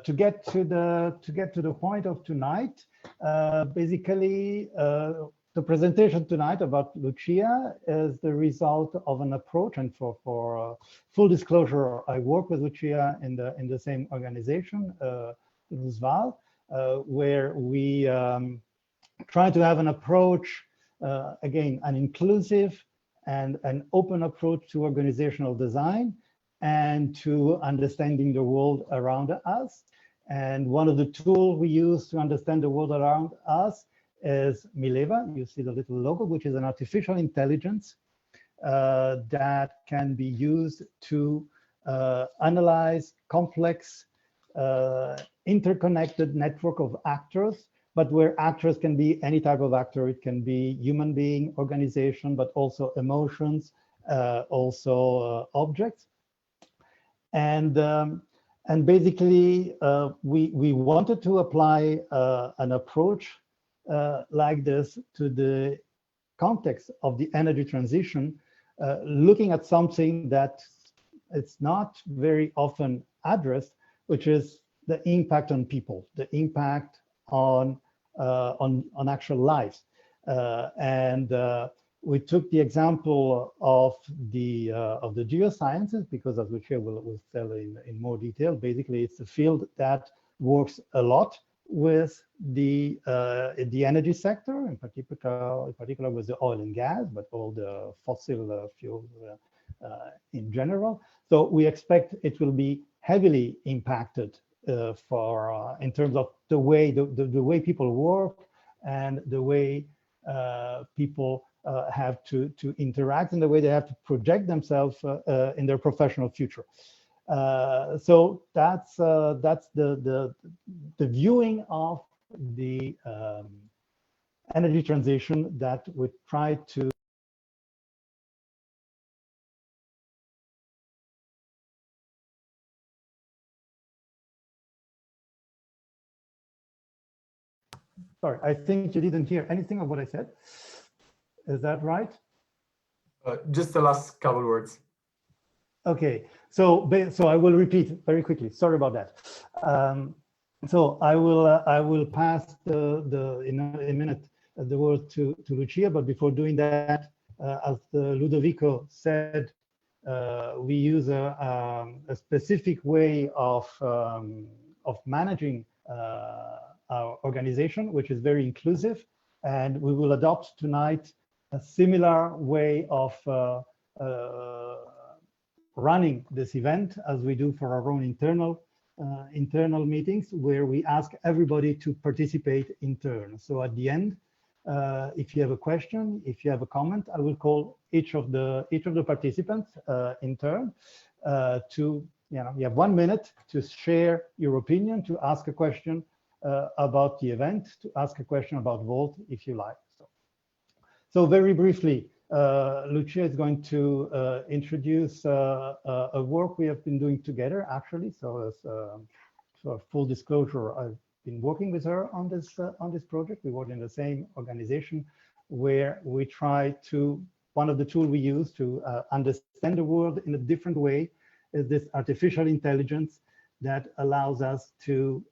to get to the point of tonight, basically, the presentation tonight about Lucia is the result of an approach, and for full disclosure, I work with Lucia in the same organization, Roosevelt, where we try to have an approach, again, an inclusive and an open approach to organizational design and to understanding the world around us. And one of the tools we use to understand the world around us is Mileva. You see the little logo, which is an artificial intelligence that can be used to analyze complex interconnected network of actors, but where actors can be any type of actor. It can be human being, organization, but also emotions, also objects. And basically, we wanted to apply an approach like this to the context of the energy transition, looking at something that it's not very often addressed, which is the impact on people, the impact on actual lives. We took the example of the geosciences, because as Lucia will tell in more detail, basically it's a field that works a lot with the energy sector, in particular with the oil and gas, but all the fossil fuels in general. So we expect it will be heavily impacted in terms of the way people work and the way people have to interact, and the way they have to project themselves in their professional future. So that's the viewing of the energy transition that we try to. Sorry, I think you didn't hear anything of what I said. Is that right? Just the last couple words. Okay, so I will repeat very quickly. Sorry about that. So I will pass in a minute the word to Lucia, but before doing that, as Ludovico said, we use a specific way of managing our organization, which is very inclusive, and we will adopt tonight a similar way of running this event as we do for our own internal meetings, where we ask everybody to participate in turn. So at the end, if you have a question, if you have a comment, I will call each of the participants in turn to, you have 1 minute to share your opinion, to ask a question about the event, to ask a question about VOLT if you like. So very briefly, Lucia is going to introduce a work we have been doing together, actually. So as for full disclosure, I've been working with her on this project. We work in the same organization, where we try to, one of the tools we use to understand the world in a different way is this artificial intelligence that allows us to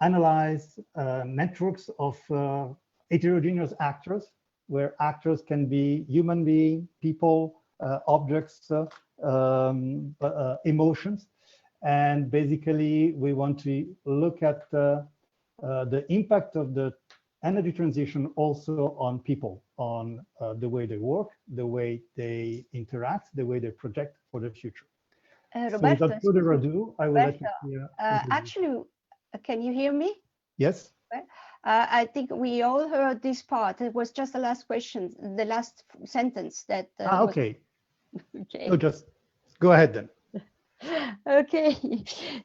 analyze networks of heterogeneous actors, where actors can be human beings, people, objects, emotions. And basically, we want to look at the impact of the energy transition also on people, on the way they work, the way they interact, the way they project for the future. Roberto, so without further ado, I will let you. Actually, can you hear me? Yes. I think we all heard this part. It was just the last question, the last sentence that. Okay. Okay. So just go ahead then. Okay.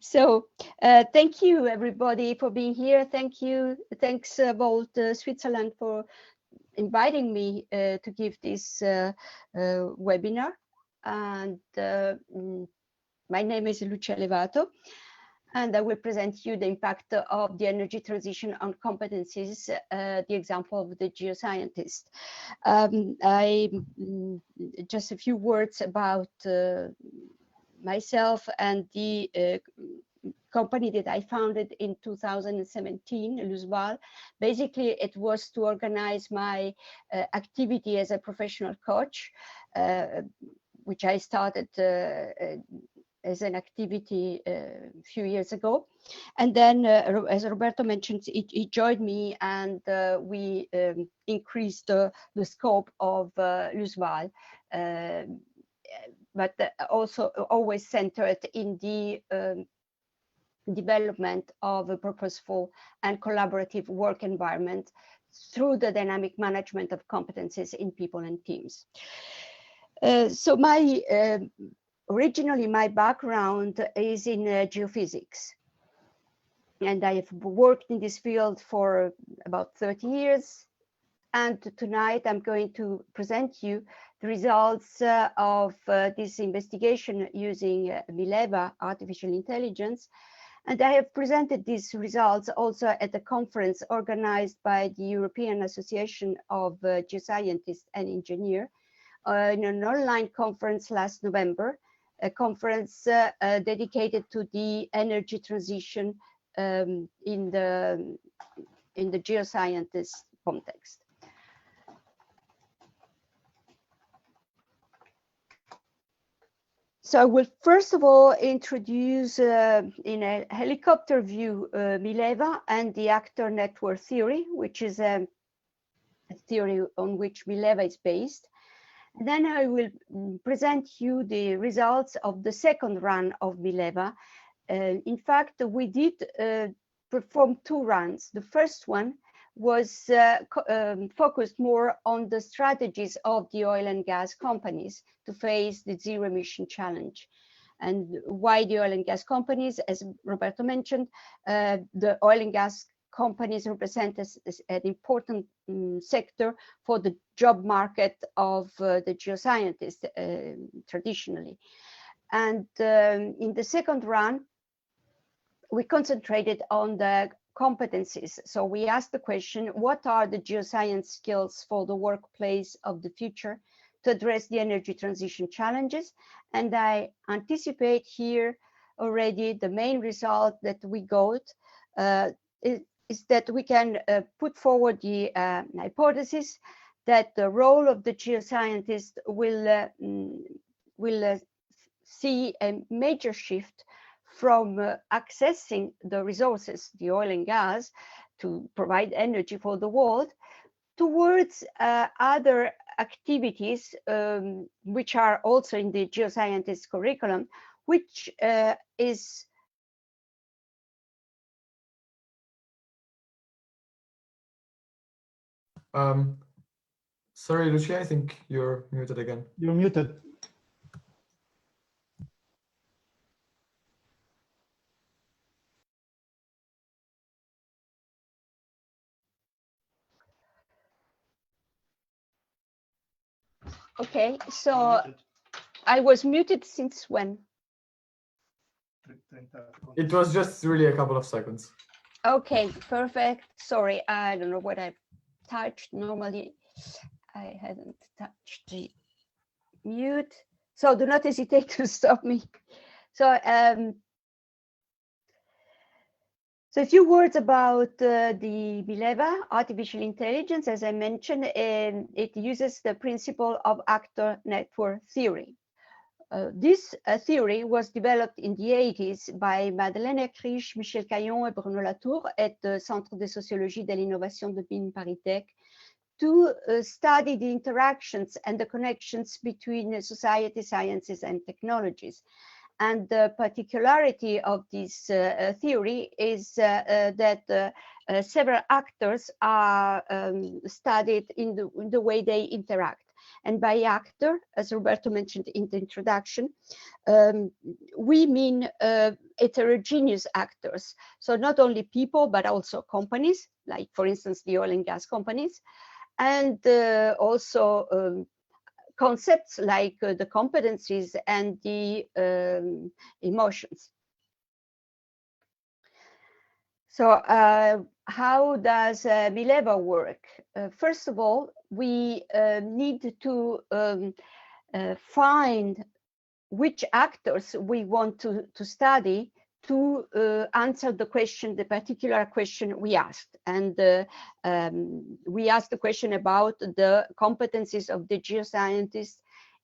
So thank you everybody for being here. Thanks AperoVOLT Switzerland for inviting me to give this webinar. And my name is Lucia Levato, and I will present you the impact of the energy transition on competencies, the example of the geoscientist. Just a few words about myself and the company that I founded in 2017, Luzval. Basically, it was to organize my activity as a professional coach, which I started as an activity a few years ago. And then, as Roberto mentioned, he joined me, and we increased the scope of Luzval, but also always centered in the development of a purposeful and collaborative work environment through the dynamic management of competencies in people and teams. So originally my background is in geophysics, and I have worked in this field for about 30 years. And tonight I'm going to present you the results of this investigation using Mileva artificial intelligence. And I have presented these results also at a conference organized by the European Association of Geoscientists and Engineers in an online conference last November, a conference dedicated to the energy transition in the geoscientist context. So I will first of all introduce in a helicopter view Mileva and the actor network theory, which is a theory on which Mileva is based. And then I will present you the results of the second run of Mileva. In fact, we did perform 2 runs. The first one was focused more on the strategies of the oil and gas companies to face the zero emission challenge. And why the oil and gas companies? As Roberto mentioned, the oil and gas companies represent as an important sector for the job market of the geoscientists traditionally. And in the second run, we concentrated on the competencies. So we asked the question, what are the geoscience skills for the workplace of the future to address the energy transition challenges? And I anticipate here already the main result that we got is that we can put forward the hypothesis that the role of the geoscientist will see a major shift from accessing the resources, the oil and gas, to provide energy for the world, towards other activities which are also in the geoscientist curriculum, which is Sorry, Lucia, I think you're muted again. You're muted. okay. So I was muted since when? It was just really a couple of seconds. Okay, perfect. Sorry, I don't know what I've touched. Normally, I hadn't touched the mute. So do not hesitate to stop me. So, so a few words about the Mileva artificial intelligence. As I mentioned, it uses the principle of actor network theory. This theory was developed in the 80s by Madeleine Ecriche, Michel Caillon, and Bruno Latour at the Centre de Sociologie de l'Innovation de Pine Paris Tech to study the interactions and the connections between society, sciences, and technologies. And the particularity of this theory is that several actors are studied in the way they interact. And by actor, as Roberto mentioned in the introduction, we mean heterogeneous actors. So not only people, but also companies, like for instance, the oil and gas companies, and also concepts like the competencies and the emotions. So how does Mileva work? First of all, we need to find which actors we want to study to answer the question, the particular question we asked. And we asked the question about the competencies of the geoscientists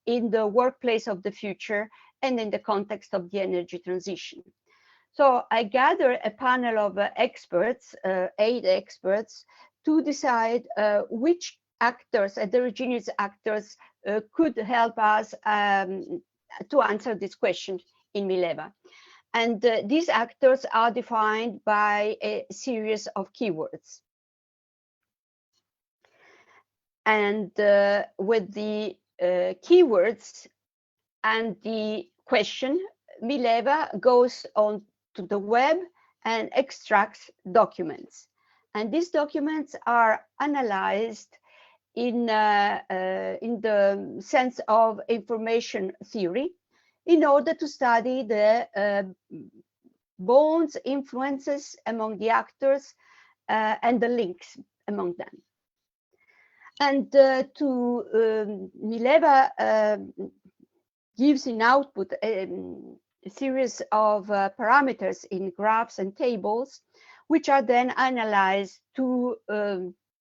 in the workplace of the future and in the context of the energy transition. So I gathered a panel of experts, 8 experts, to decide which actors, heterogeneous actors, could help us to answer this question in Mileva. And these actors are defined by a series of keywords. And with the keywords and the question, Mileva goes on to the web and extracts documents. And these documents are analyzed in the sense of information theory, in order to study the bonds, influences among the actors, and the links among them. And Mileva gives in output a series of parameters in graphs and tables, which are then analyzed to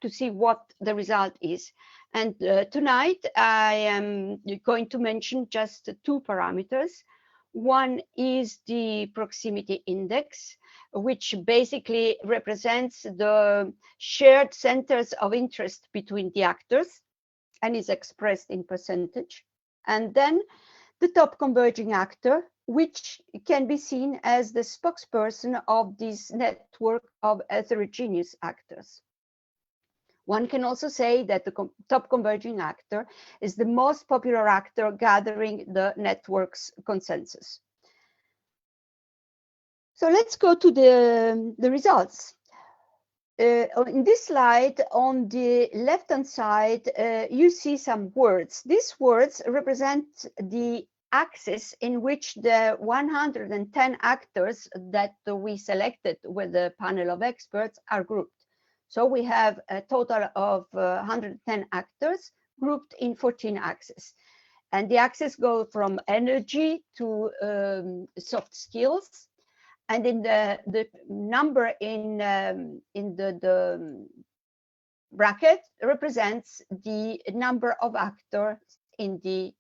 see what the result is. And tonight I am going to mention just 2 parameters. One is the proximity index, which basically represents the shared centers of interest between the actors and is expressed in percentage. And then the top converging actor, which can be seen as the spokesperson of this network of heterogeneous actors. One can also say that the top converging actor is the most popular actor gathering the network's consensus. So let's go to the results. In this slide, on the left-hand side, you see some words. These words represent the axis in which the 110 actors that we selected with the panel of experts are grouped. So we have a total of 110 actors grouped in 14 axes. And the axes go from energy to soft skills. And in the number in the bracket represents the number of actors in the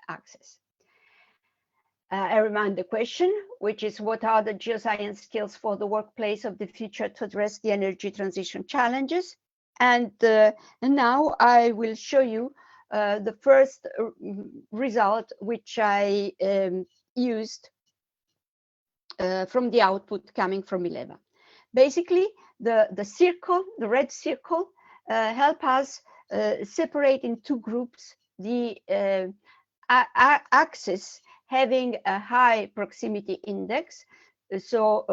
axis. I remind the question, which is, what are the geoscience skills for the workplace of the future to address the energy transition challenges? And now I will show you the first result, which I used from the output coming from Mileva. Basically, the circle, the red circle, help us separate in 2 groups the axis having a high proximity index, so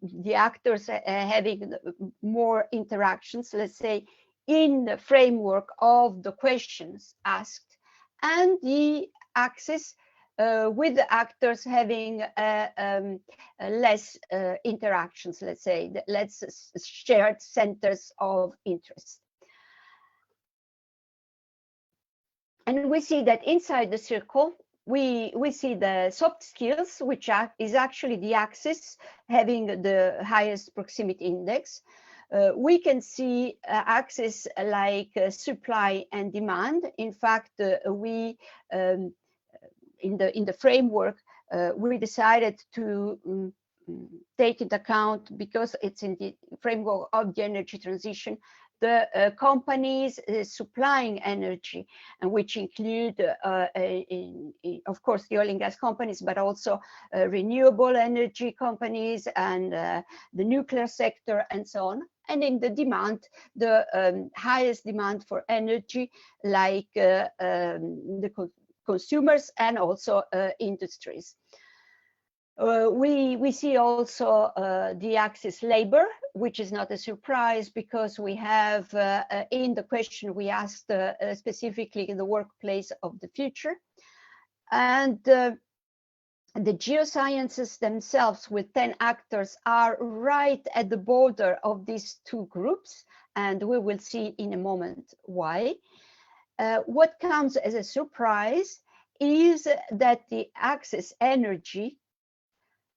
the actors having more interactions, let's say, in the framework of the questions asked, and the axis with the actors having less interactions, let's say, less shared centers of interest. And we see that inside the circle, we see the soft skills, which is actually the axis having the highest proximity index. We can see axes like supply and demand. In fact, we in the framework, we decided to take into account, because it's in the framework of the energy transition, the companies supplying energy, and which include, of course, the oil and gas companies, but also renewable energy companies and the nuclear sector and so on. And in the demand, the highest demand for energy, like the consumers and also industries. We see also the axis labor, which is not a surprise, because we have in the question we asked specifically in the workplace of the future. And the geosciences themselves, with 10 actors, are right at the border of these 2 groups, and we will see in a moment why. What comes as a surprise is that the axis energy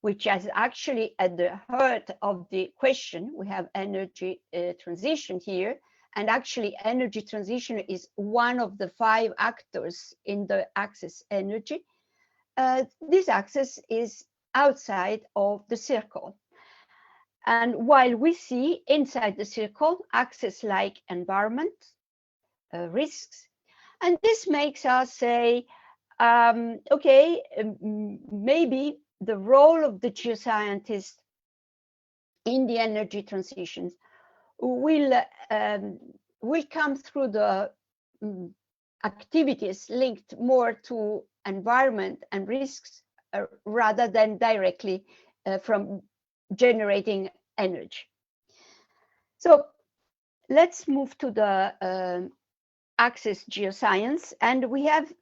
which is actually at the heart of the question. We have energy transition here, and actually energy transition is one of the 5 actors in the axis energy. This axis is outside of the circle. And while we see inside the circle axes like environment, risks, and this makes us say, okay, maybe the role of the geoscientist in the energy transitions will come through the activities linked more to environment and risks rather than directly from generating energy. So let's move to the axis geoscience, and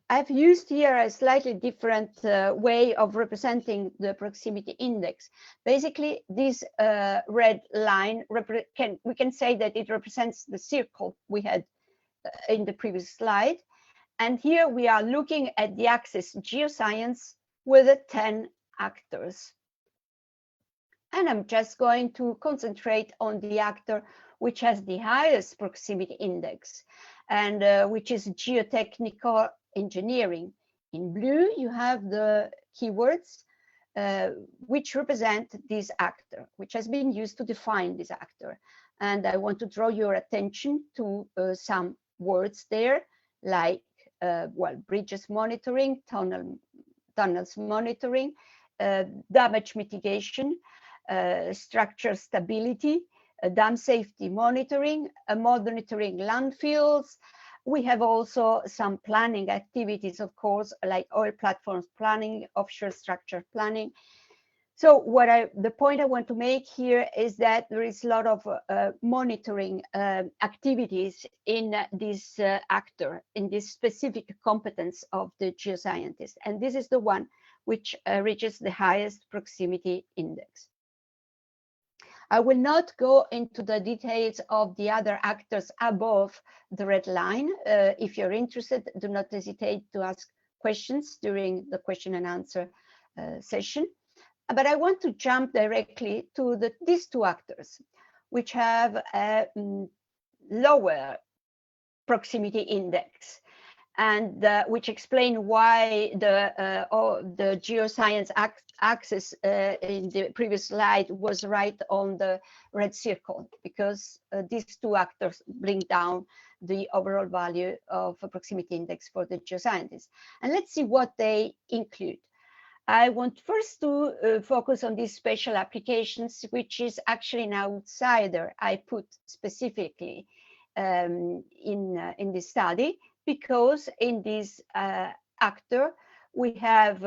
I've used here a slightly different way of representing the proximity index. Basically, this red line we can say that it represents the circle we had in the previous slide, and here we are looking at the axis geoscience with the 10 actors. And I'm just going to concentrate on the actor which has the highest proximity index, and which is geotechnical engineering. In blue, you have the keywords which represent this actor, which has been used to define this actor. And I want to draw your attention to some words there, like, well, bridges monitoring, tunnels monitoring, damage mitigation, structure stability, dam safety monitoring, monitoring landfills. We have also some planning activities, of course, like oil platforms planning, offshore structure planning. So the point I want to make here is that there is a lot of monitoring activities in this actor, in this specific competence of the geoscientist. And this is the one which reaches the highest proximity index. I will not go into the details of the other actors above the red line. If you're interested, do not hesitate to ask questions during the question and answer session. But I want to jump directly to these 2 actors, which have a lower proximity index, and which explain why the geoscience axis in the previous slide was right on the red circle, because these 2 actors bring down the overall value of a proximity index for the geoscientists. And let's see what they include. I want first to focus on these special applications, which is actually an outsider I put specifically in this study, because in this actor we have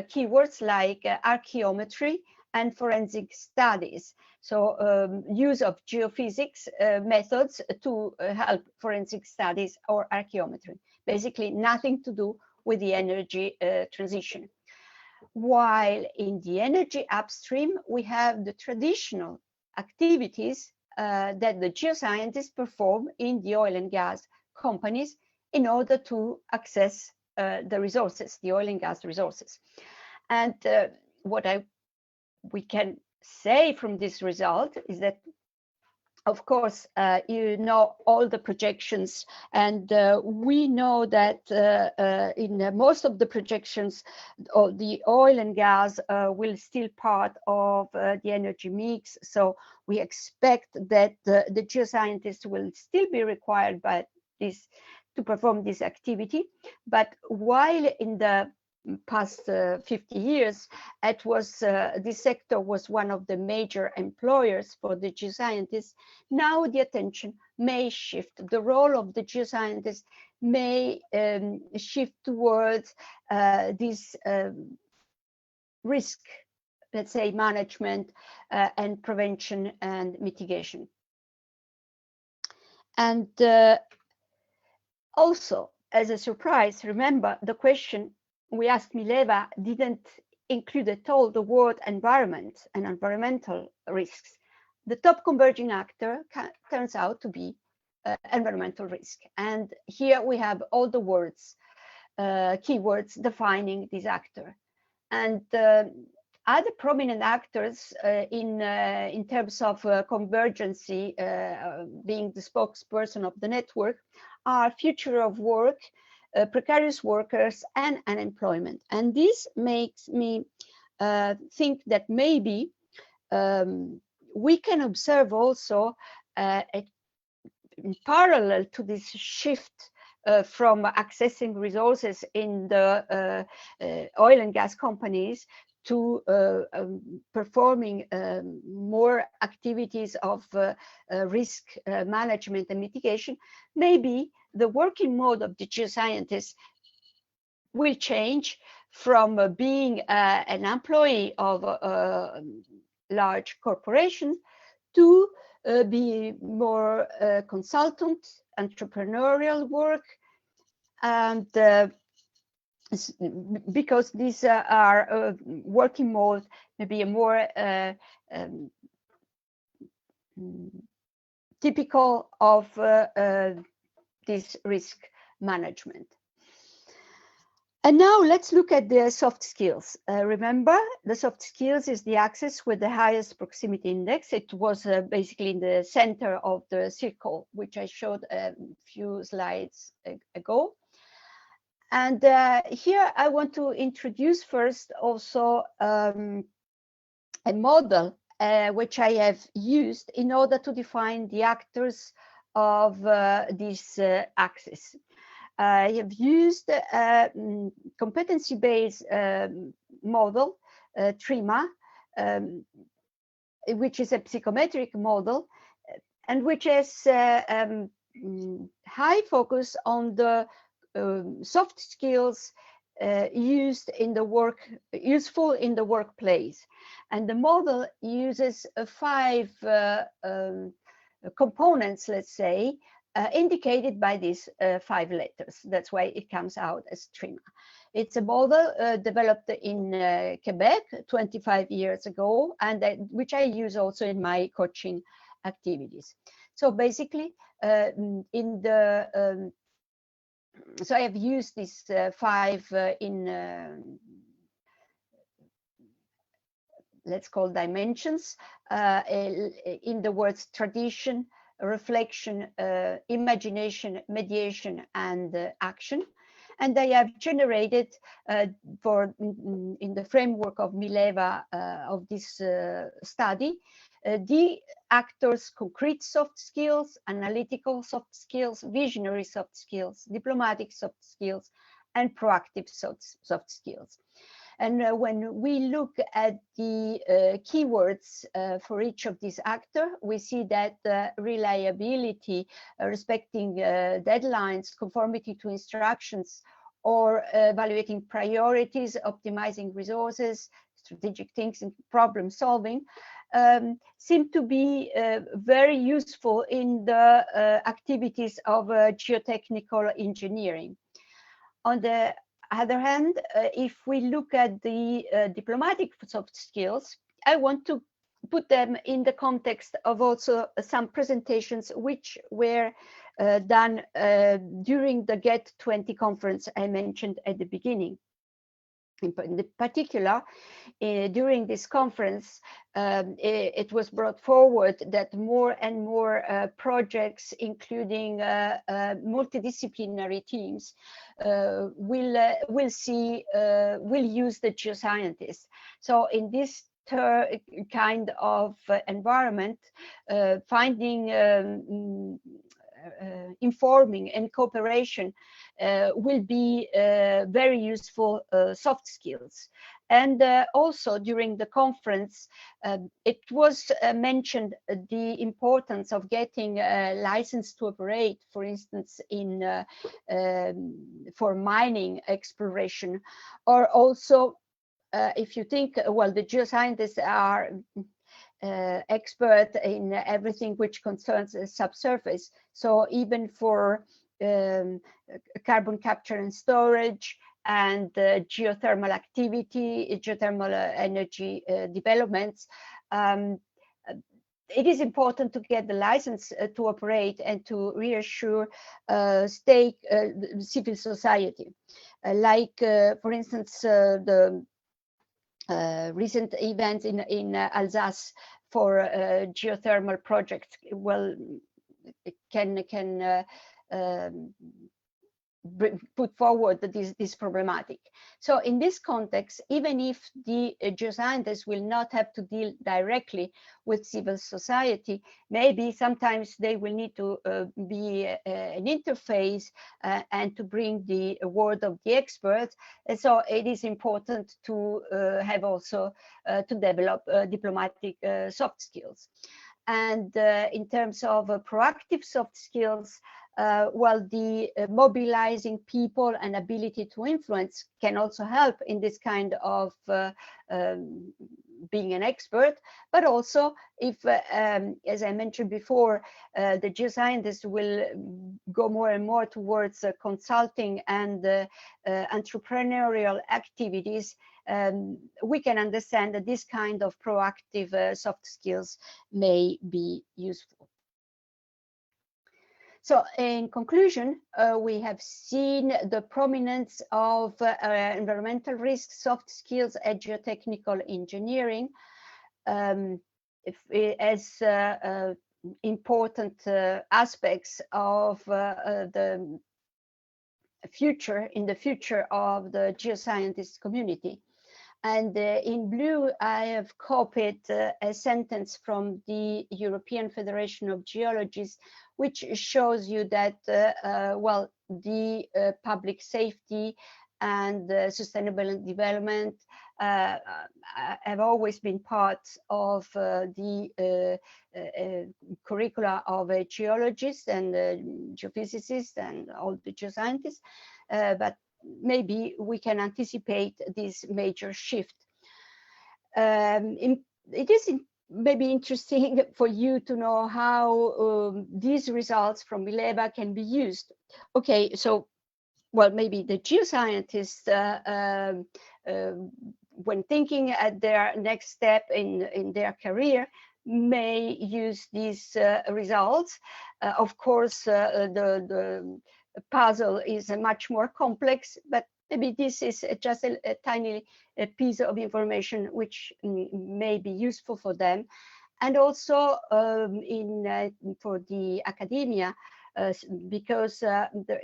keywords like archaeometry and forensic studies. So use of geophysics methods to help forensic studies or archaeometry. Basically nothing to do with the energy transition. While in the energy upstream, we have the traditional activities that the geoscientists perform in the oil and gas companies in order to access the resources, the oil and gas resources. And what we can say from this result is that, of course, you know all the projections, and we know that in most of the projections, the oil and gas will still part of the energy mix. So we expect that the geoscientists will still be required by this to perform this activity. But while in the past 50 years, it was this sector was one of the major employers for the geoscientists. Now the attention may shift. The role of the geoscientists may shift towards this risk, let's say, management and prevention and mitigation. And also, as a surprise, remember the question we asked Mileva didn't include at all the word environment and environmental risks. The top converging actor turns out to be environmental risk. And here we have all the words, keywords defining this actor. And other prominent actors in terms of convergency, being the spokesperson of the network, are future of work, precarious workers, and unemployment. And this makes me think that maybe we can observe also in parallel to this shift from accessing resources in the oil and gas companies to performing more activities of risk management and mitigation, maybe the working mode of the geoscientists will change from being an employee of a large corporation to be more consultant, entrepreneurial work, and because these are working mode, maybe a more typical of this risk management. And now let's look at the soft skills. Remember, the soft skills is the axis with the highest proximity index. It was basically in the center of the circle, which I showed a few slides ago. And here I want to introduce first also a model which I have used in order to define the actors of this axis. I have used a competency-based model, TRIMA, which is a psychometric model, and which has high focus on the soft skills useful in the workplace. And the model uses 5 components, let's say, indicated by these 5 letters. That's why it comes out as TRIMA. It's a model developed in Quebec 25 years ago, and which I use also in my coaching activities. So basically, so I have used these 5 let's call dimensions in the words tradition, reflection, imagination, mediation, and action. And I have generated in the framework of Mileva of this study, the actors' concrete soft skills, analytical soft skills, visionary soft skills, diplomatic soft skills, and proactive soft skills. And when we look at the keywords for each of these actors, we see that reliability, respecting deadlines, conformity to instructions, or evaluating priorities, optimizing resources, strategic thinking, problem solving, seem to be very useful in the activities of geotechnical engineering. On the other hand, if we look at the diplomatic soft skills, I want to put them in the context of also some presentations which were done during the Get20 conference I mentioned at the beginning. In particular, during this conference, it was brought forward that more and more projects, including multidisciplinary teams, will use the geoscientists. So in this kind of environment, finding informing and cooperation will be very useful soft skills. And also during the conference, it was mentioned the importance of getting a license to operate, for instance, for mining exploration, or also if you think, well, the geoscientists are expert in everything which concerns subsurface. So even for carbon capture and storage and geothermal activity, geothermal energy developments, it is important to get the license to operate and to reassure civil society. For instance, the recent events in Alsace for geothermal projects, well, can put forward this problematic. So in this context, even if the geoscientists will not have to deal directly with civil society, maybe sometimes they will need to be an interface and to bring the word of the experts. And so it is important to have also to develop diplomatic soft skills. And in terms of proactive soft skills, well, the mobilizing people and ability to influence can also help in this kind of being an expert, but also if, as I mentioned before, the geoscientists will go more and more towards consulting and entrepreneurial activities, we can understand that this kind of proactive soft skills may be useful. So in conclusion, we have seen the prominence of environmental risk, soft skills, and geotechnical engineering as important aspects of the future of the geoscientist community. And in blue, I have copied a sentence from the European Federation of Geologists, which shows you that, well, the public safety and sustainable development have always been part of the curricula of a geologist and geophysicist and all the geoscientists, but maybe we can anticipate this major shift. It is maybe interesting for you to know how these results from Mileva can be used. Okay, so, well, maybe the geoscientists, when thinking at their next step in their career, may use these results. Of course, the puzzle is much more complex, but maybe this is just a tiny piece of information which may be useful for them. And also for the academia, because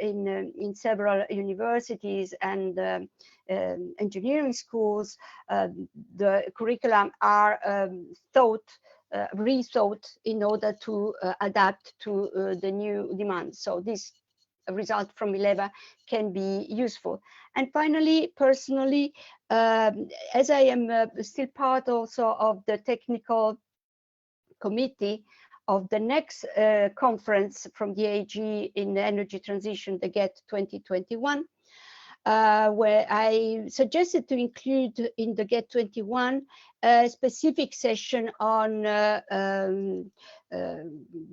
in several universities and engineering schools, the curriculum are rethought in order to adapt to the new demands. So this result from Mileva can be useful. And finally, personally, as I am still part also of the technical committee of the next conference from the AG in energy transition, the GET 2021, where I suggested to include in the GET 21 a specific session on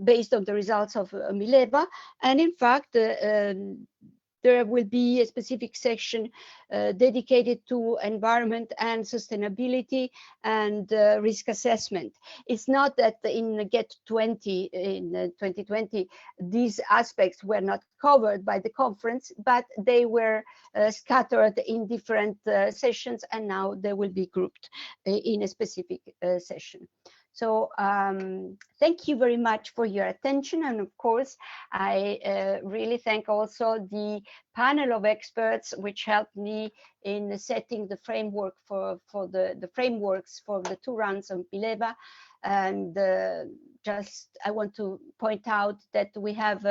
based on the results of Mileva. And in fact, there will be a specific section dedicated to environment and sustainability and risk assessment. It's not that in GET 20 in 2020, these aspects were not covered by the conference, but they were scattered in different sessions, and now they will be grouped in a specific session. So thank you very much for your attention. And of course, I really thank also the panel of experts which helped me in setting the framework for the frameworks for the 2 rounds of Mileva. And just I want to point out that we have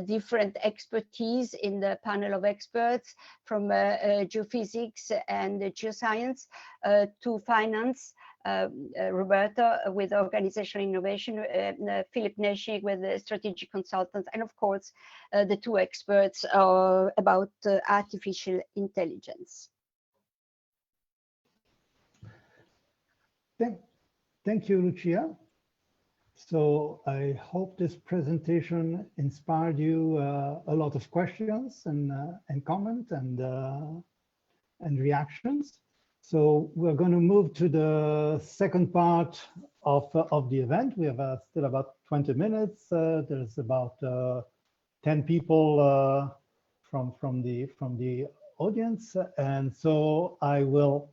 different expertise in the panel of experts, from geophysics and geoscience to finance. Roberto with organizational innovation, Philip Neschig with strategic consultants, and of course the 2 experts about artificial intelligence. Thank you, Lucia. So I hope this presentation inspired you a lot of questions and comment and reactions. So we're going to move to the second part of the event. We have still about 20 minutes. There's about 10 people from the audience, and so I will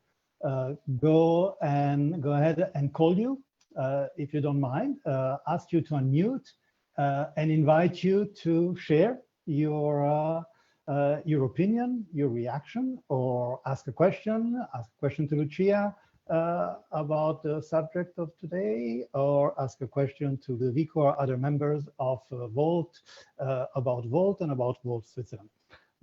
go ahead and call you, if you don't mind, ask you to unmute and invite you to share your opinion, your reaction, or ask a question to Lucia about the subject of today, or ask a question to Ludovico or other members of VOLT about VOLT and about VOLT Switzerland.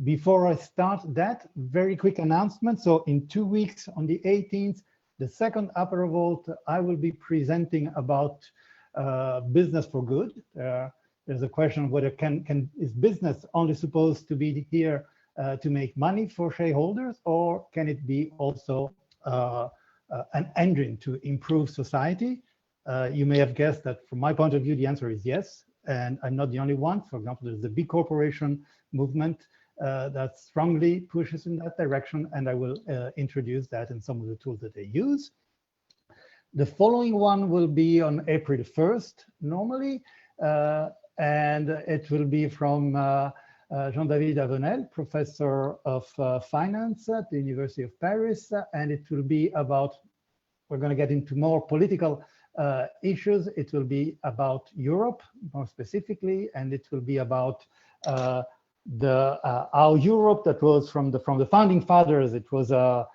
Before I start that, very quick announcement. So in 2 weeks, on the 18th, the second AperoVOLT, I will be presenting about business for good. There's a question of whether is business only supposed to be here to make money for shareholders, or can it be also an engine to improve society? You may have guessed that from my point of view, the answer is yes. And I'm not the only one. For example, there's the big corporation movement that strongly pushes in that direction, and I will introduce that in some of the tools that they use. The following one will be on April 1st, normally, and it will be from Jean-David Avenel, professor of finance at the University of Paris, and it will be about, we're going to get into more political issues. It will be about Europe, more specifically, and it will be about how Europe, that was from the founding fathers, it was a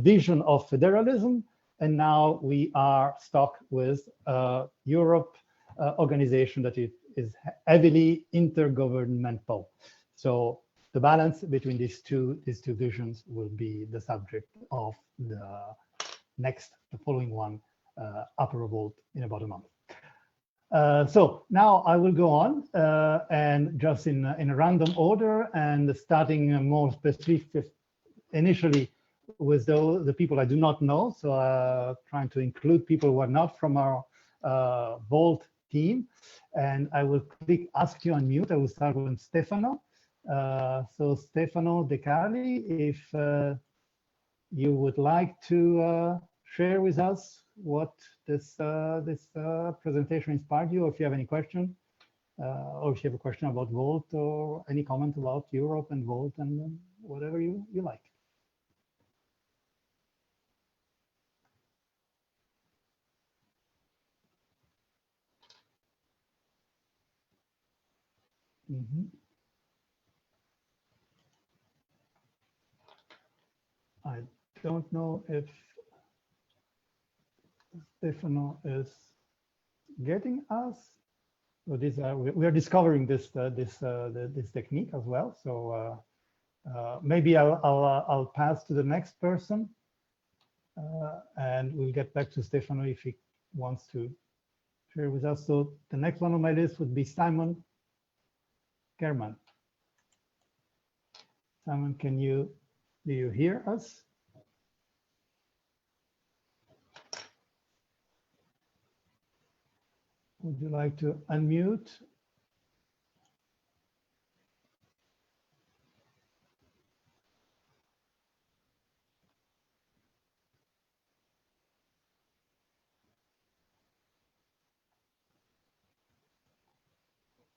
vision of federalism, and now we are stuck with Europe organization that is heavily intergovernmental. So the balance between these two visions will be the subject of the following one, AperoVOLT, in about a month. So now I will go on and just in a random order, and starting more specific initially with the people I do not know. So trying to include people who are not from our VOLT team. And I will click ask to unmute. I will start with Stefano. So Stefano De Carli, if you would like to share with us what this presentation inspired you, or if you have any question, or if you have a question about VOLT, or any comment about Europe and VOLT, and whatever you like. I don't know if Stefano is getting us. So this we are discovering this technique as well. So maybe I'll pass to the next person, and we'll get back to Stefano if he wants to share with us. So the next one on my list would be Simon Kerman. Simon, do you hear us? Would you like to unmute?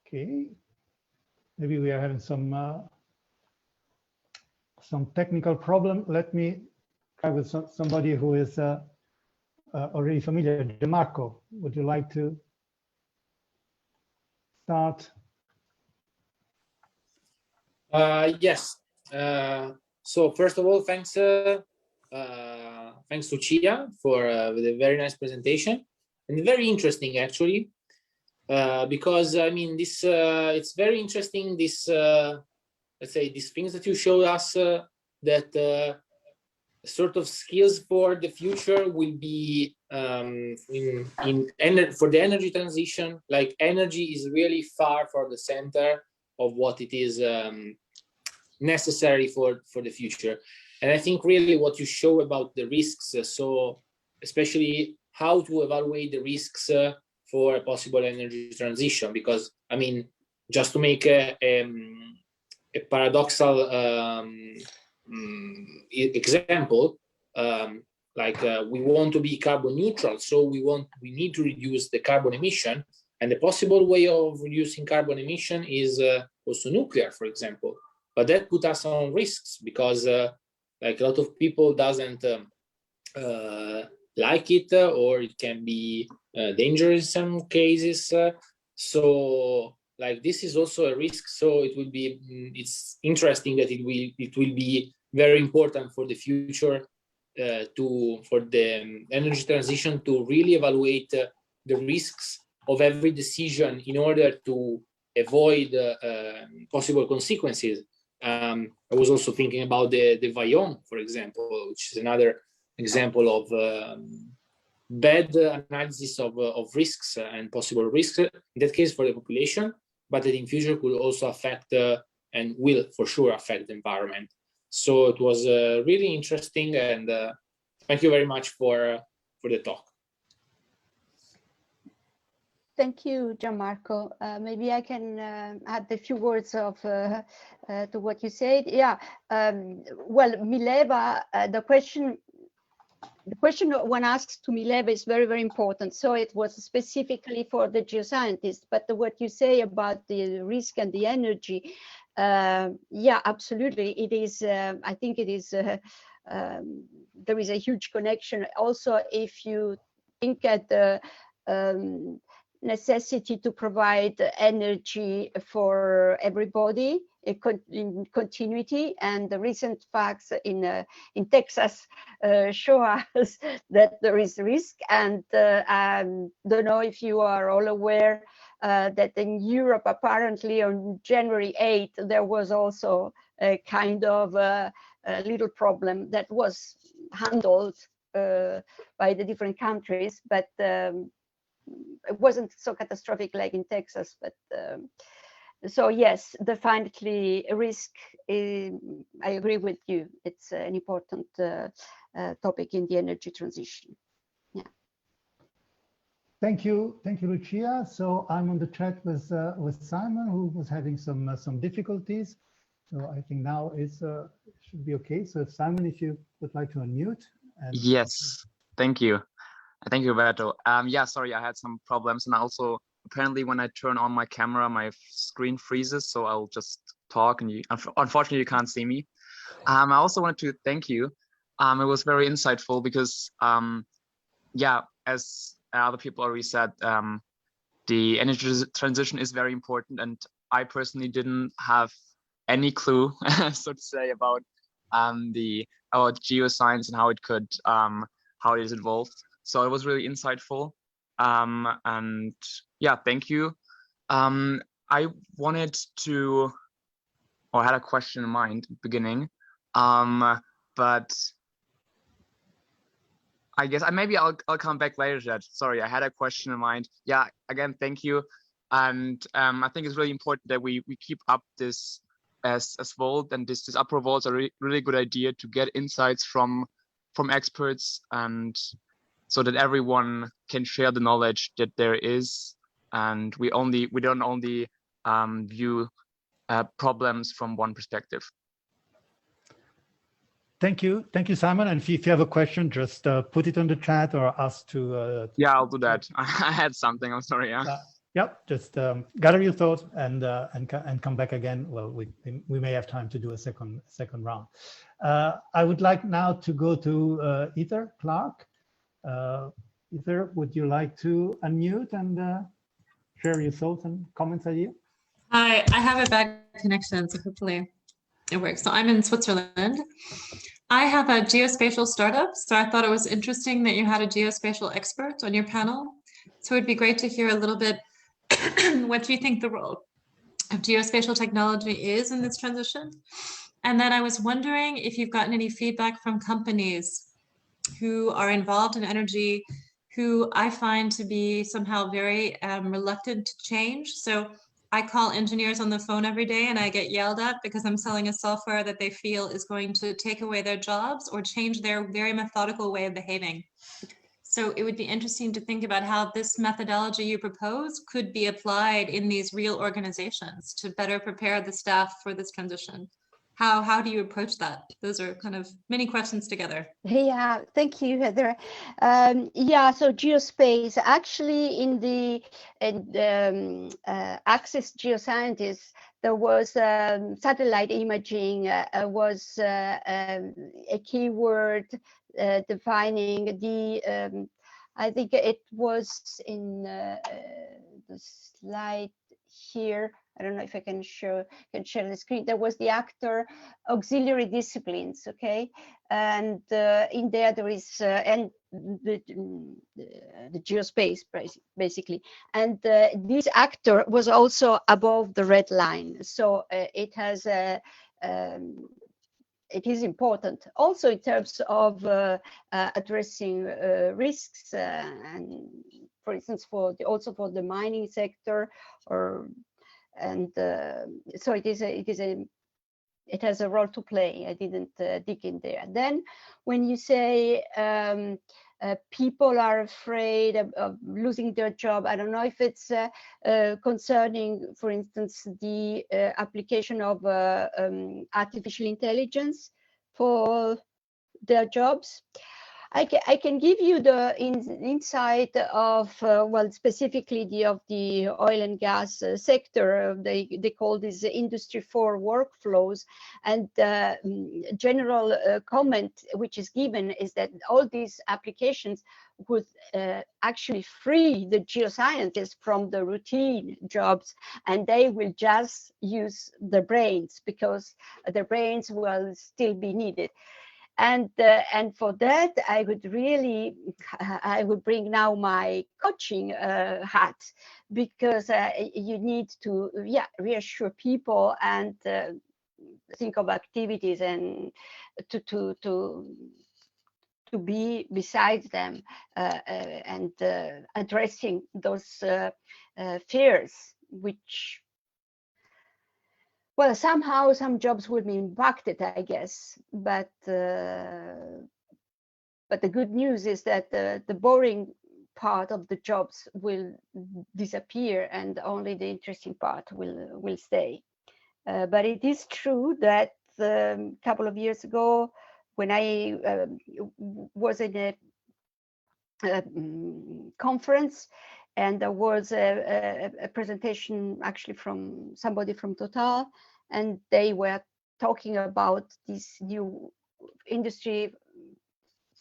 Okay, maybe we are having some technical problem. Let me try with somebody who is already familiar. Marco, would you like to start? Yes. So first of all, thanks Lucia for the very nice presentation, and very interesting actually, because I mean this it's very interesting, this let's say these things that you showed us, that sort of skills for the future will be for the energy transition. Like energy is really far from the center of what it is necessary for the future. And I think really what you show about the risks, so especially how to evaluate the risks for a possible energy transition, because I mean, just to make a paradoxal example, like we want to be carbon neutral, so we need to reduce the carbon emission, and the possible way of reducing carbon emission is also nuclear, for example. But that puts us on risks, because like a lot of people doesn't like it, or it can be dangerous in some cases. So like this is also a risk. So it will be, it's interesting that it will be very important for the future for the energy transition to really evaluate the risks of every decision in order to avoid possible consequences. I was also thinking about the Vaillon, for example, which is another example of bad analysis of risks and possible risks, in that case for the population, but that in future could also affect and will for sure affect the environment. So it was really interesting, and thank you very much for the talk. Thank you, Gianmarco. Maybe I can add a few words of to what you said. Yeah. Well, Mileva, the question one asks to Mileva is very, very important. So it was specifically for the geoscientists, but what you say about the risk and the energy, yeah, absolutely. It is, I think it is, there is a huge connection. Also, if you think at the necessity to provide energy for everybody in continuity, and the recent facts in Texas show us that there is risk. And I don't know if you are all aware that in Europe, apparently on January 8th, there was also a kind of a little problem that was handled by the different countries, but it wasn't so catastrophic like in Texas. But so yes, definitely risk. I agree with you. It's an important topic in the energy transition. Yeah. Thank you, Lucia. So I'm on the chat with Simon, who was having some difficulties. So I think now it should be okay. So Simon, if you would like to unmute. Yes, thank you. Thank you, Roberto. Yeah, sorry, I had some problems, and also apparently when I turn on my camera, my screen freezes, so I'll just talk, and unfortunately you can't see me. I also wanted to thank you. It was very insightful because, yeah, as other people already said, the energy transition is very important, and I personally didn't have any clue, so to say, about geoscience and how it could, how it is involved. So it was really insightful, and yeah, thank you. I wanted to, or I had a question in mind at the beginning, but I guess maybe I'll come back later to that. Sorry, I had a question in mind. Yeah, again, thank you, and I think it's really important that we keep up this as VOLT, and this AperoVOLT is a really good idea to get insights from experts, and so that everyone can share the knowledge that there is, and we don't only view problems from one perspective. Thank you, Simon. And if you have a question, just put it on the chat or ask to. Yeah, I'll do that. I had something. I'm sorry. Yeah. Yep. Just gather your thoughts and come back again. Well, we may have time to do a second round. I would like now to go to Ether Clark. Ether, would you like to unmute and share your thoughts and comments idea? Hi, I have a bad connection, so hopefully it works. So I'm in Switzerland. I have a geospatial startup, so I thought it was interesting that you had a geospatial expert on your panel. So it'd be great to hear a little bit what do you think the role of geospatial technology is in this transition? And then I was wondering if you've gotten any feedback from companies who are involved in energy, who I find to be somehow very reluctant to change. So I call engineers on the phone every day and I get yelled at because I'm selling a software that they feel is going to take away their jobs or change their very methodical way of behaving. So it would be interesting to think about how this methodology you propose could be applied in these real organizations to better prepare the staff for this transition. How do you approach that? Those are kind of many questions together. Yeah, thank you, Heather. Yeah, so geospace, actually in the Access Geosciences, there was satellite imaging was a keyword defining the, I think it was in the slide here. I don't know if I can share the screen. There was the actor auxiliary disciplines, okay, and in there is and the geospace basically, and this actor was also above the red line, so it has a it is important also in terms of addressing risks and, for instance, also for the mining sector, or and so it has a role to play. I didn't dig in there. Then when you say people are afraid of losing their job, I don't know if it's concerning, for instance, the application of artificial intelligence for their jobs. I can give you the insight of, well, specifically of the oil and gas sector. They call this Industry 4 workflows. And general comment which is given is that all these applications would actually free the geoscientists from the routine jobs, and they will just use their brains because their brains will still be needed. And for that, I would bring now my coaching hat, because you need to reassure people and think of activities and to be beside them and addressing those fears, which, well, somehow some jobs will be impacted, I guess, but the good news is that the boring part of the jobs will disappear and only the interesting part will stay. But it is true that a couple of years ago, when I was in a conference, and there was a presentation actually from somebody from Total, and they were talking about this new Industry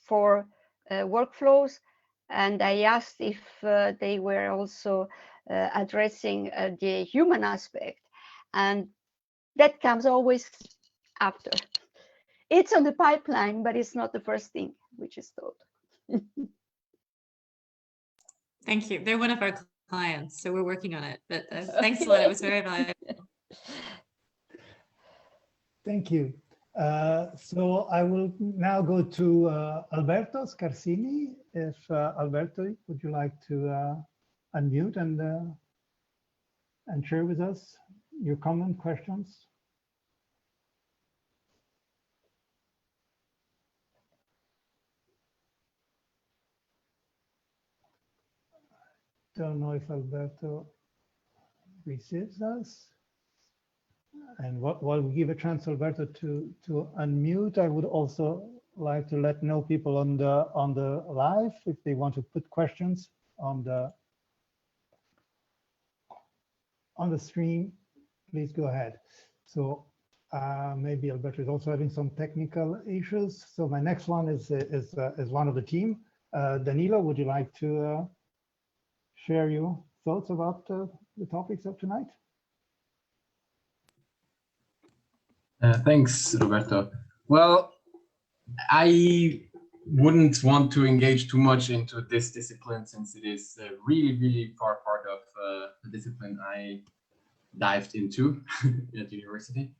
4 workflows. And I asked if they were also addressing the human aspect. And that comes always after. It's on the pipeline, but it's not the first thing which is thought. Thank you. They're one of our clients, so we're working on it. But thanks a lot. It was very valuable. Thank you. So I will now go to Alberto Scarsini. If Alberto, would you like to unmute and share with us your comment, questions? Don't know if Alberto receives us. And while we give a chance, Alberto, to unmute, I would also like to know people on the live, if they want to put questions on the stream, please go ahead. So maybe Alberto is also having some technical issues. So my next one is one of the team. Danilo, would you like to share your thoughts about the topics of tonight? Thanks, Roberto. Well, I wouldn't want to engage too much into this discipline, since it is a really far part of the discipline I dived into at university.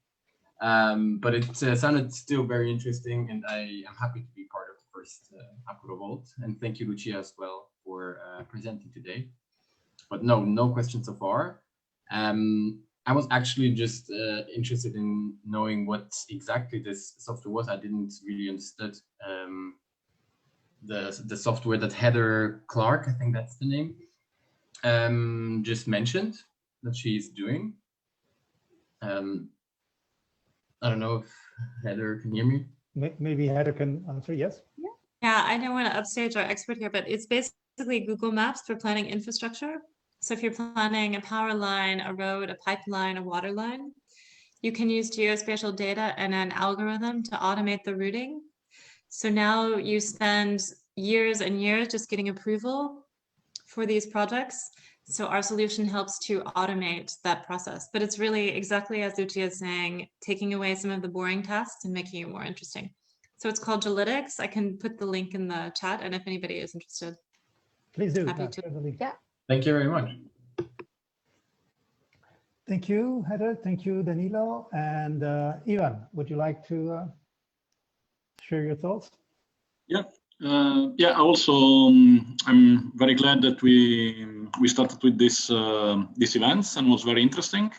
But it sounded still very interesting, and I am happy to be part of the first AperoVOLT. And thank you, Lucia, as well, for presenting today. But no questions so far. I was actually just interested in knowing what exactly this software was. I didn't really understood the software that Heather Clark, I think that's the name, just mentioned that she's doing. I don't know if Heather can hear me. Maybe Heather can answer, yes? Yeah, I don't want to upstage our expert here, but it's basically Google Maps for planning infrastructure. So if you're planning a power line, a road, a pipeline, a water line, you can use geospatial data and an algorithm to automate the routing. So now you spend years and years just getting approval for these projects. So our solution helps to automate that process. But it's really exactly as Lucia is saying, taking away some of the boring tasks and making it more interesting. So it's called Geolytics. I can put the link in the chat, and if anybody is interested, Please do. happy to. Share the link. Yeah. Thank you very much. Thank you, Heather. Thank you, Danilo. And Ivan, would you like to share your thoughts? Yeah. Yeah. Also, I'm very glad that we started with this these events, and was very interesting.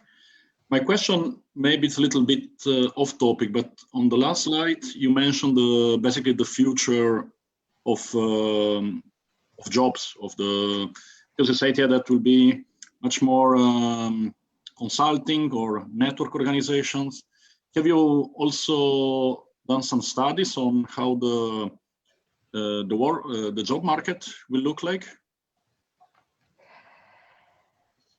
My question, maybe it's a little bit off topic, but on the last slide you mentioned basically the future of jobs because you said here that will be much more consulting or network organizations. Have you also done some studies on how the job market will look like?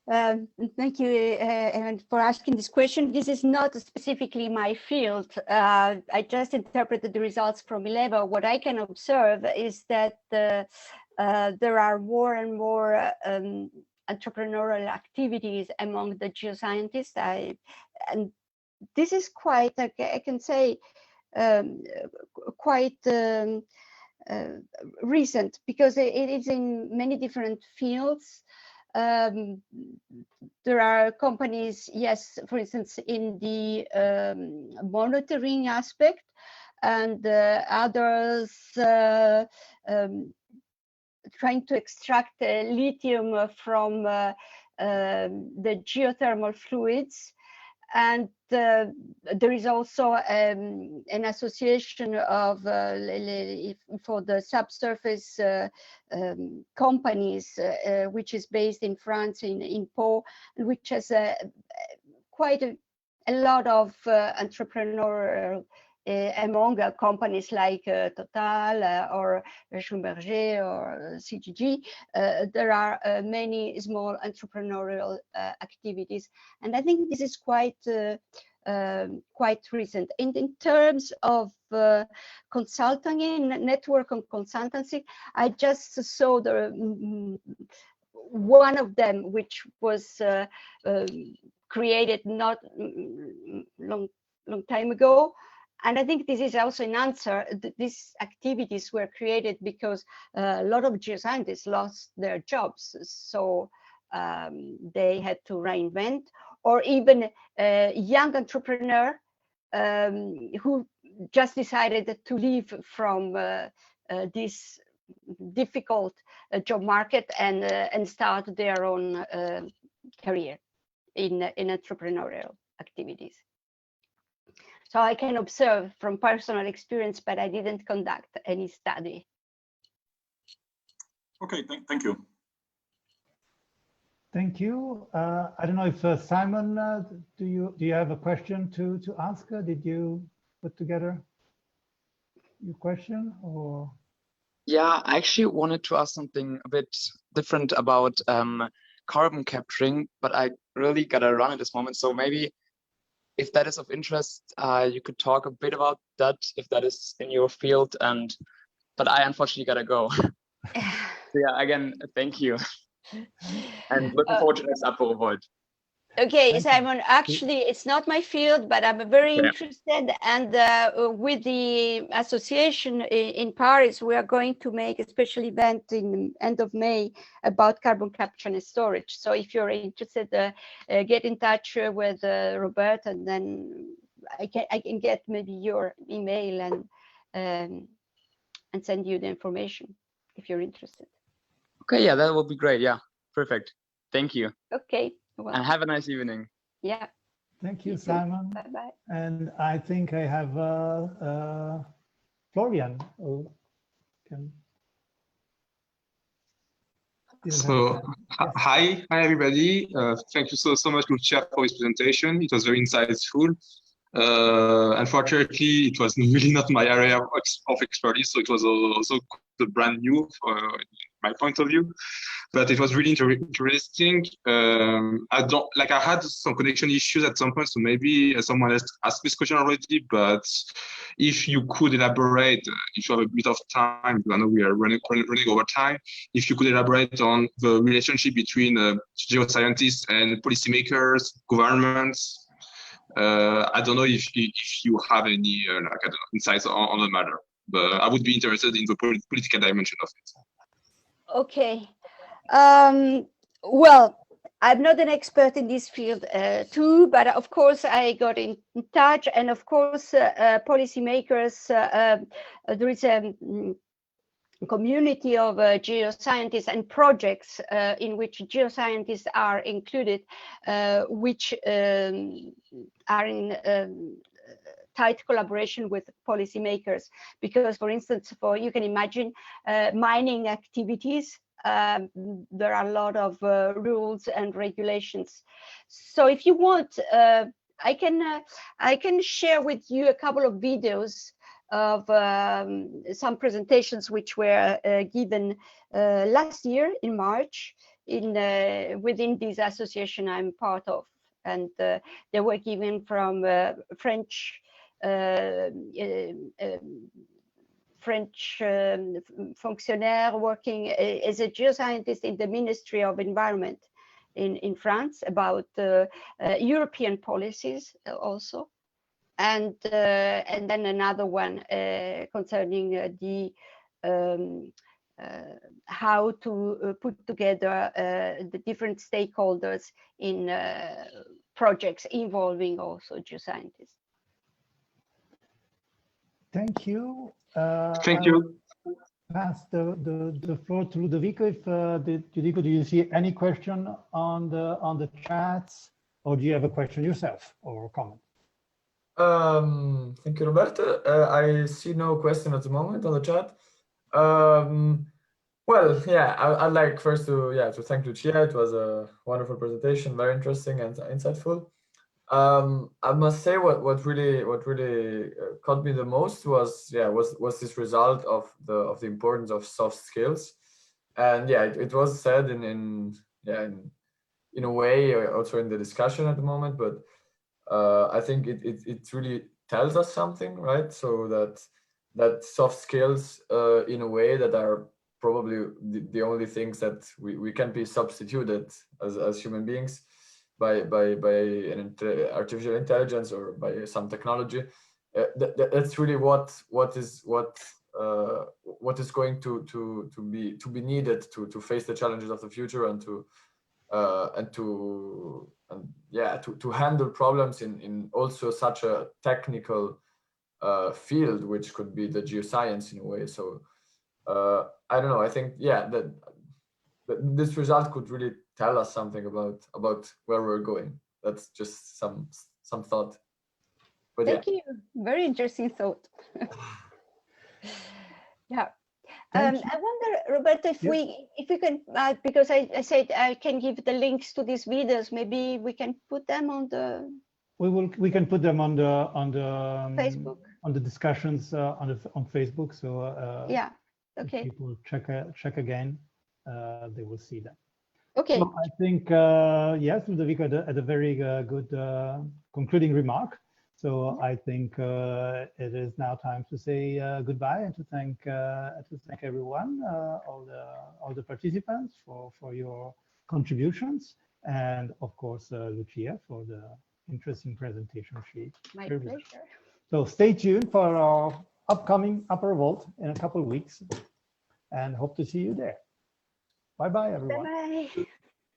Thank you, Evan, for asking this question. This is not specifically my field. I just interpreted the results from Mileva. What I can observe is that there are more and more entrepreneurial activities among the geoscientists. And this is quite, I can say, quite recent, because it is in many different fields. There are companies, yes, for instance, in the monitoring aspect, and others trying to extract lithium from the geothermal fluids. And there is also an association of for the subsurface companies, which is based in France, in Pau, which has quite a lot of entrepreneurial among companies like Total or Schlumberger or CGG. There are many small entrepreneurial activities, and I think this is quite recent. In terms of consulting, network and consultancy, I just saw the one of them, which was created not long time ago. And I think this is also an answer. These activities were created because a lot of geoscientists lost their jobs, so they had to reinvent. Or even a young entrepreneur who just decided to leave from this difficult job market and start their own career in entrepreneurial activities. So I can observe from personal experience, but I didn't conduct any study. Okay, thank you. Thank you. I don't know if Simon, do you have a question to ask? Did you put together your question, or? Yeah, I actually wanted to ask something a bit different about carbon capturing, but I really gotta run at this moment. So maybe if that is of interest, you could talk a bit about that, if that is in your field. But I unfortunately gotta go. So yeah, again, thank you. And looking forward to next AperoVOLT. Okay, Simon, actually, it's not my field, but I'm very interested. And with the association in Paris, we are going to make a special event in the end of May about carbon capture and storage. So if you're interested, get in touch with Robert, and then I can get maybe your email and send you the information if you're interested. Okay, yeah, that would be great. Yeah, perfect. Thank you. Okay. Well, and have a nice evening. Yeah. Thank you, Simon. Bye-bye. And I think I have Florian. Who can... So, hi everybody. Thank you so much, Lucia, for this presentation. It was very insightful. Unfortunately, it was really not my area of expertise, so it was also brand new from my point of view. but it was really interesting. I had some connection issues at some point, so maybe someone else asked this question already, but if you could elaborate, if you have a bit of time, I know we are running over time, if you could elaborate on the relationship between geoscientists and policymakers, governments. I don't know if you have any insights on the matter, but I would be interested in the political dimension of it. Okay. Well, I'm not an expert in this field too, but of course I got in touch, and of course policymakers, there is a community of geoscientists and projects in which geoscientists are included, which are in tight collaboration with policymakers. Because, for instance, you can imagine mining activities, there are a lot of rules and regulations. So if you want, I can share with you a couple of videos of some presentations which were given last year in March within this association I'm part of, and they were given from French functionnaire working as a geoscientist in the Ministry of Environment in France, about European policies also. And then another one concerning the how to put together the different stakeholders in projects involving also geoscientists. Thank you. Thank you. Pass the floor to Ludovico. If Ludovico, do you see any question on the chats, or do you have a question yourself or a comment? Thank you, Roberto. I see no question at the moment on the chat. Well, yeah, I'd like first to thank Lucia. It was a wonderful presentation, very interesting and insightful. I must say what really caught me the most was this result of the importance of soft skills, and it was said in a way also in the discussion at the moment, but I think it really tells us something, right? So that soft skills in a way that are probably the only things that we can be substituted as human beings by an artificial intelligence or by some technology. That's really what is going to be needed to face the challenges of the future and to handle problems in also such a technical field, which could be the geoscience in a way. So I don't know. I think that this result could really tell us something about where we're going. That's just some thought. But Thank you. Very interesting thought. Yeah. I wonder, Roberto, if we can, because I said I can give the links to these videos. Maybe we can put them on the. We can put them on the Facebook, on the discussions on Facebook. So yeah. Okay. If people check again, they will see that. Okay. So I think yes, Ludovico had a very good concluding remark. So I think it is now time to say goodbye and to thank everyone, all the participants for your contributions, and of course Lucia for the interesting presentation. My pleasure. So stay tuned for our upcoming AperoVOLT in a couple of weeks, and hope to see you there. Bye bye, everyone. Bye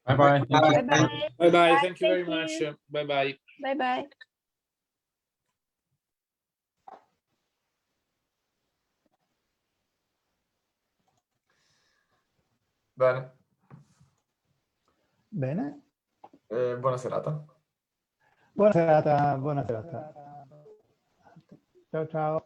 Bye bye. bye. Bye bye. Bye bye. Thank you very much. Bye bye. Bye bye. Bene. Buona serata. Buona serata. Buona serata. Ciao ciao.